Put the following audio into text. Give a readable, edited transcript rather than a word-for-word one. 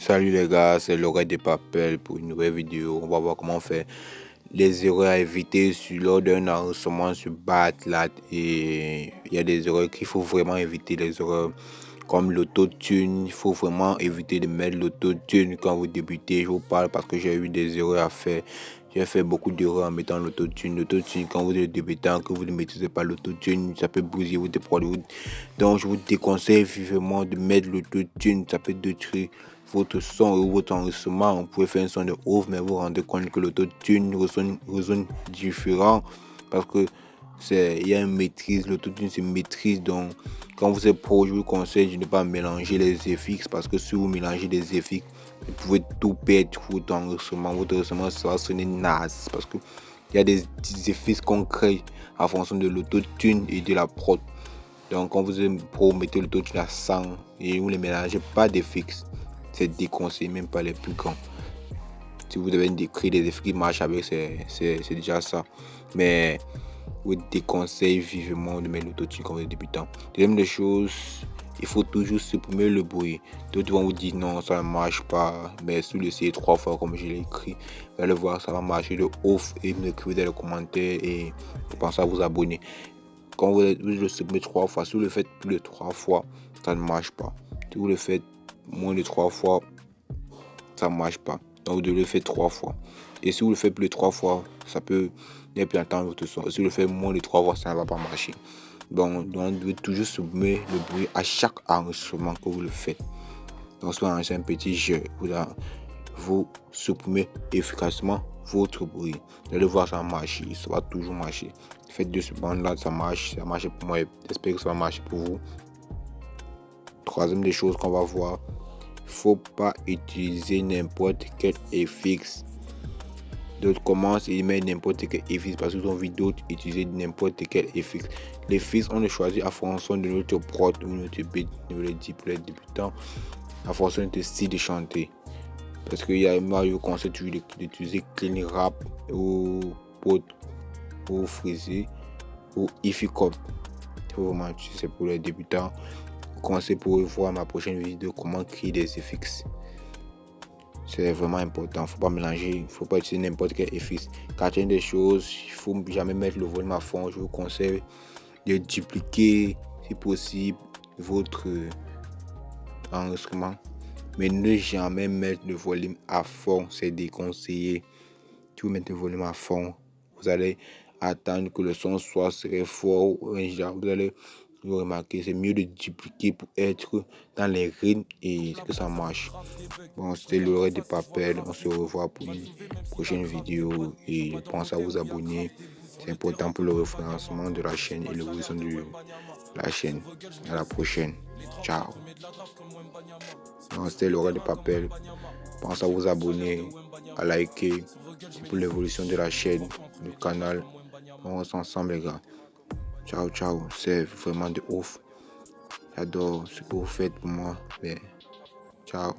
Salut les gars, c'est Laurent de Papel pour une nouvelle vidéo. On va voir comment faire les erreurs à éviter lors d'un enregistrement sur Batlat. Et il y a des erreurs qu'il faut vraiment éviter, les erreurs comme l'autotune. Il faut vraiment éviter de mettre l'autotune quand vous débutez. Je vous parle parce que j'ai eu des erreurs à faire. J'ai fait beaucoup d'erreurs en mettant l'autotune. L'autotune, quand vous êtes débutant, que vous ne maîtrisez pas l'autotune, ça peut bousiller votre produit. Donc, je vous déconseille vivement de mettre l'autotune. Ça peut détruire votre son ou votre enregistrement. On pouvait faire un son de ouf, mais vous vous rendez compte que l'autotune résonne différent parce que il y a une maîtrise. L'autotune c'est une maîtrise. Donc, quand vous êtes pro, je vous conseille de ne pas mélanger les effets parce que si vous mélangez des effets, vous pouvez tout perdre votre enregistrement. Votre enregistrement ça va sonner naze parce que il y a des petits effets concrets en fonction de l'autotune et de la prod. Donc, quand vous êtes pro, mettez l'autotune à 100 et vous ne mélangez pas d'effets. C'est déconseillé, même pas les plus grands. Si vous devez décrire des effets qui marchent avec, c'est déjà ça. Mais vous déconseille vivement de mettre l'autotune comme des débutants. Deuxième des choses, il faut toujours supprimer le bruit. D'autres vont vous dire non, ça ne marche pas. Mais si vous l'essayez 3 fois comme je l'ai écrit, vous allez voir, ça va marcher de ouf. Et me écrivez dans les commentaires et pensez à vous abonner. Quand vous le supprimez 3 fois, si vous le faites plus de 3 fois, ça ne marche pas. Si vous le faites moins de 3 fois, ça ne marche pas. Donc vous devez le faire 3 fois. Et si vous le faites plus de 3 fois, ça peut ne plus entendre votre son. Si vous le faites moins de 3 fois, ça ne va pas marcher. Donc vous devez toujours supprimer le bruit à chaque enregistrement que vous le faites. Donc soit un petit jeu, vous supprimez efficacement votre bruit. Vous allez voir, ça va marcher. Ça va toujours marcher. Faites 2 secondes là, ça marche. Ça marche pour moi. J'espère que ça va marcher pour vous. Troisième des choses qu'on va voir. Faut pas utiliser n'importe quel effet. D'autres commencent et mettent n'importe quel effet parce qu'ils ont vu d'autres utiliser n'importe quel effet. Les effets, on les choisit à fonction de notre prod ou notre beat, pour les débutants, à fonction de notre style de chanter. Parce qu'il y a Mario conseille toujours d'utiliser clean rap ou pot ou frisé ou ify cop. Vraiment, c'est pour les débutants. Conseil pour voir ma prochaine vidéo comment créer des effets. C'est vraiment important, faut pas mélanger, faut pas utiliser n'importe quel effet. Quatrième des choses, il faut jamais mettre le volume à fond. Je vous conseille de dupliquer si possible votre enregistrement, mais ne jamais mettre le volume à fond, c'est déconseillé. Si vous mettez le volume à fond, vous allez attendre que le son soit très fort ou vous allez vous remarquez, c'est mieux de dupliquer pour être dans les rythmes et que ça marche. Bon, c'était Laurent de Papel. On se revoit pour une prochaine vidéo et pensez à vous abonner. C'est important pour le référencement de la chaîne et l'évolution de la chaîne. À la prochaine. Ciao. Bon, c'était Laurent de Papel. Pensez à vous abonner, à liker. C'est pour l'évolution de la chaîne, du canal. On reste ensemble les gars. Ciao, ciao, c'est vraiment de ouf. J'adore ce que vous faites pour moi. Mais ciao.